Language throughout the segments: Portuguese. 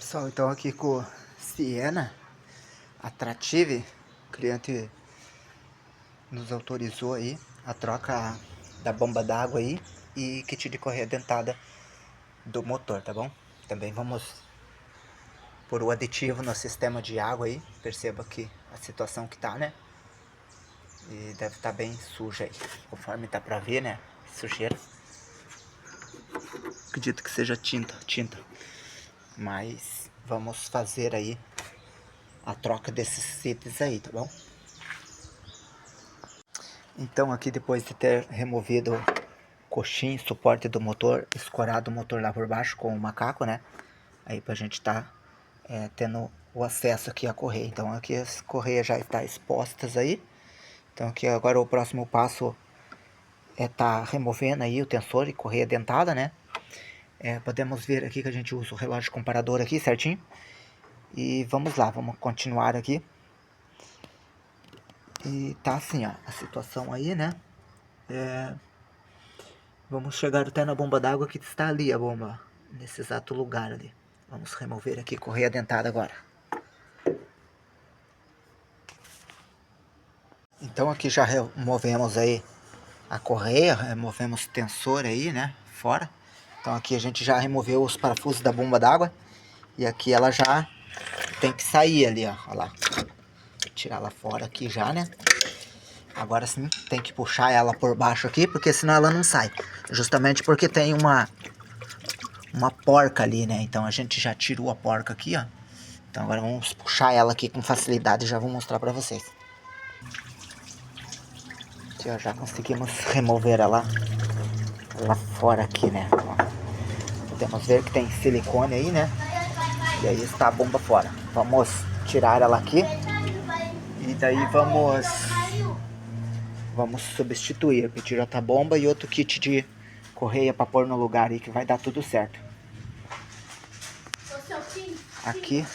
Pessoal, então aqui com o Siena Attractive, o cliente nos autorizou aí a troca da bomba d'água aí e kit de correia dentada do motor, tá bom? Também vamos pôr o aditivo no sistema de água aí, perceba que a situação que tá, né? E deve estar bem suja aí, conforme dá pra ver, né? Sujeira. Acredito que seja tinta. Mas vamos fazer aí a troca desses itens aí, tá bom? Então aqui, depois de ter removido o coxim, suporte do motor, escorado o motor lá por baixo com o macaco, né? Aí pra gente tá tendo o acesso aqui à correia. Então aqui as correias já estão expostas aí. Então aqui agora o próximo passo é tá removendo aí o tensor e correia dentada, né? Podemos ver aqui que a gente usa o relógio comparador aqui certinho. E vamos lá, vamos continuar aqui. E tá assim, ó, a situação aí, né? Vamos chegar até na bomba d'água que está ali, a bomba, nesse exato lugar ali. Vamos remover aqui correia dentada agora. Então aqui já removemos aí a correia, removemos o tensor aí, né, fora. Então aqui a gente já removeu os parafusos da bomba d'água. E aqui ela já tem que sair ali, ó, olha lá. Vou tirar ela fora aqui já, né. Agora sim, tem que puxar ela por baixo aqui, porque senão ela não sai. Justamente porque tem uma porca ali, né? Então a gente já tirou a porca aqui, ó. Então agora vamos puxar ela aqui com facilidade e já vou mostrar pra vocês. Aqui, ó, já conseguimos remover ela lá fora aqui, né? Ó, podemos ver que tem silicone aí, né? E aí está a bomba fora. Vamos tirar ela aqui. E daí vamos substituir. Pedir outra bomba e outro kit de correia para pôr no lugar aí que vai dar tudo certo. Aqui.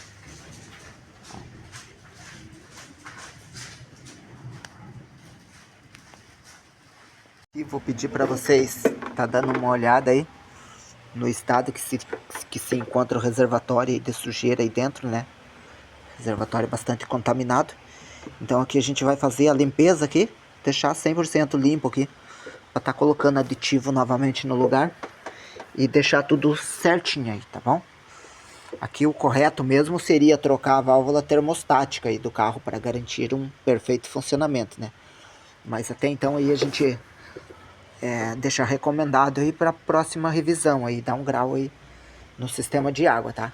E vou pedir para vocês tá dando uma olhada aí no estado que se encontra o reservatório de sujeira aí dentro, né? Reservatório bastante contaminado. Então aqui a gente vai fazer a limpeza aqui, deixar 100% limpo aqui, para tá colocando aditivo novamente no lugar e deixar tudo certinho aí, tá bom? Aqui o correto mesmo seria trocar a válvula termostática aí do carro para garantir um perfeito funcionamento, né? Mas até então aí a gente deixar recomendado aí para a próxima revisão aí, dar um grau aí no sistema de água, tá?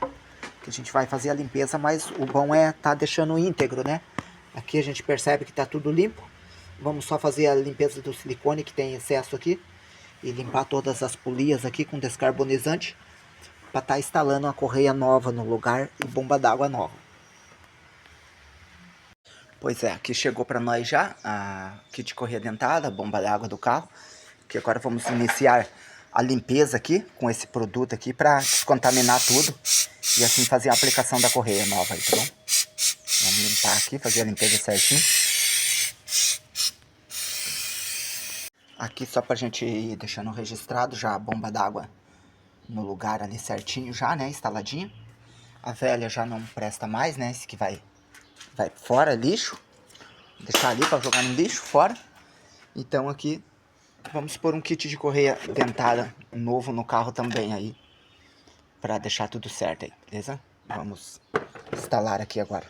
Que a gente vai fazer a limpeza, mas o bom é tá deixando íntegro, né? Aqui a gente percebe que tá tudo limpo. Vamos só fazer a limpeza do silicone que tem excesso aqui e limpar todas as polias aqui com descarbonizante para estar instalando a correia nova no lugar e bomba d'água nova. Pois é, aqui chegou para nós já a kit de correia dentada, a bomba d'água do carro. Que agora vamos iniciar a limpeza aqui com esse produto aqui para descontaminar tudo e assim fazer a aplicação da correia nova aí, tá bom? Vamos limpar aqui, fazer a limpeza certinho. Aqui só pra gente ir deixando registrado já a bomba d'água no lugar ali certinho já, né, instaladinho. A velha já não presta mais, né, esse que vai fora, lixo. Deixar ali para jogar no lixo, fora. Então aqui vamos pôr um kit de correia dentada novo no carro também aí, para deixar tudo certo aí, beleza? Vamos instalar aqui agora.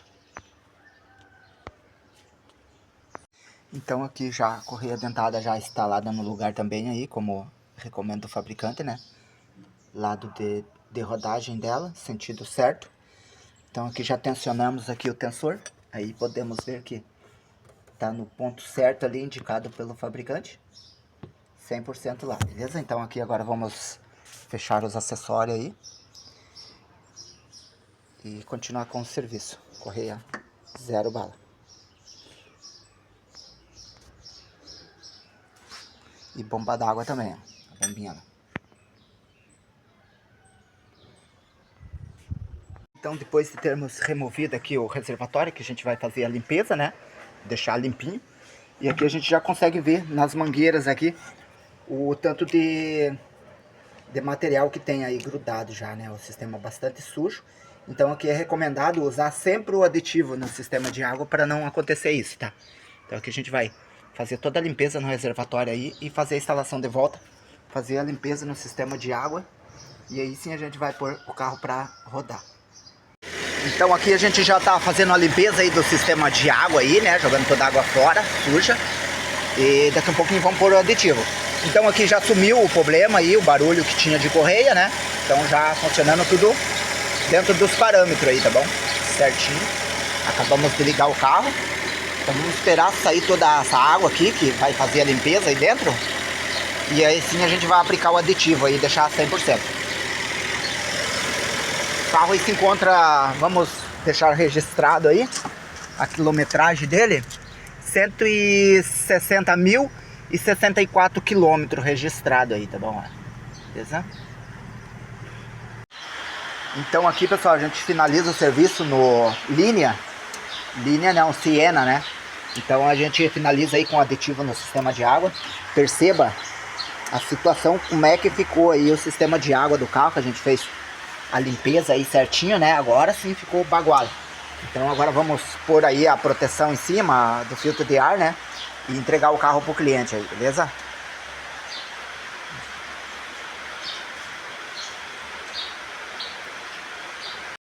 Então aqui já a correia dentada já instalada no lugar também aí, como recomenda o fabricante, né? Lado de rodagem dela, sentido certo. Então aqui já tensionamos aqui o tensor, aí podemos ver que tá no ponto certo ali, indicado pelo fabricante. 100% lá, beleza? Então aqui agora vamos fechar os acessórios aí e continuar com o serviço. Correia 0 bala. E bomba d'água também, ó. A bombinha lá. Então depois de termos removido aqui o reservatório, que a gente vai fazer a limpeza, né? Deixar limpinho. E aqui a gente já consegue ver nas mangueiras aqui o tanto de de material que tem aí grudado já, né? O sistema bastante sujo. Então aqui é recomendado usar sempre o aditivo no sistema de água para não acontecer isso, tá? Então aqui a gente vai fazer toda a limpeza no reservatório aí e fazer a instalação de volta. Fazer a limpeza no sistema de água. E aí sim a gente vai pôr o carro para rodar. Então aqui a gente já tá fazendo a limpeza aí do sistema de água aí, né? Jogando toda a água fora, suja. E daqui a pouquinho vamos pôr o aditivo. Então aqui já sumiu o problema aí, o barulho que tinha de correia, né? Então já funcionando tudo dentro dos parâmetros aí, tá bom? Certinho. Acabamos de ligar o carro. Então vamos esperar sair toda essa água aqui, que vai fazer a limpeza aí dentro. E aí sim a gente vai aplicar o aditivo aí, deixar 100%. O carro aí se encontra, vamos deixar registrado aí, a quilometragem dele. 160.064 quilômetros registrado aí, tá bom? Beleza? Então aqui, pessoal, a gente finaliza o serviço no Linea não, Siena, né? Então a gente finaliza aí com aditivo no sistema de água. Perceba a situação, como é que ficou aí o sistema de água do carro, que a gente fez a limpeza aí certinho, né? Agora sim ficou bagual. Então agora vamos pôr aí a proteção em cima do filtro de ar, né? E entregar o carro pro cliente aí, beleza?